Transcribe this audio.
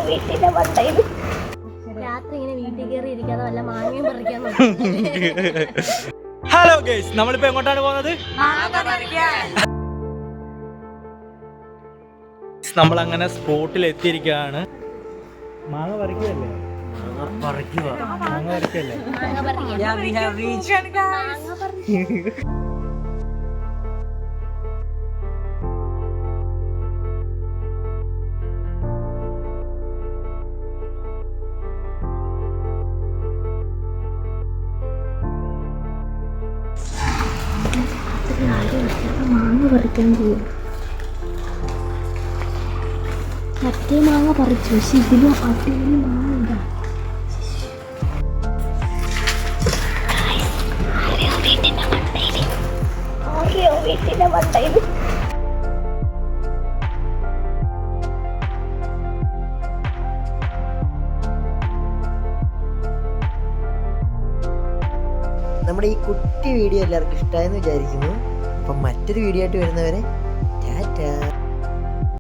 വീട്ടിന്റെ മണ്ടയിൽ രാത്രി ഇങ്ങനെ വീട്ടിൽ കയറി ഇരിക്കാതെ വല്ല മാങ്ങയും പറിക്കാൻ ഹലോ ഗൈസ്, നമ്മളിപ്പോ എങ്ങോട്ടാണ് പോകുന്നത്? നമ്മളങ്ങനെ സ്പോട്ടിൽ എത്തിയിരിക്കുകയാണ്. മാങ്ങ പറിക്കുകയല്ലേ? മാങ്ങ പറിക്കല്ലേ? മാങ്ങ പറിക്കാൻ പോകും. മറ്റേ മാങ്ങ പറിച്ചു, പക്ഷെ ഇതിലും അടിപൊളി മാങ്ങ ഇതാ. വീട്ടിന്റെ മണ്ടയിൽ നമ്മുടെ ഈ കുട്ടി വീഡിയോ എല്ലാവർക്കും ഇഷ്ടമായെന്ന് വിചാരിക്കുന്നു. അപ്പം മറ്റൊരു വീഡിയോ ആയിട്ട് വരുന്നവരെ ടാറ്റാ.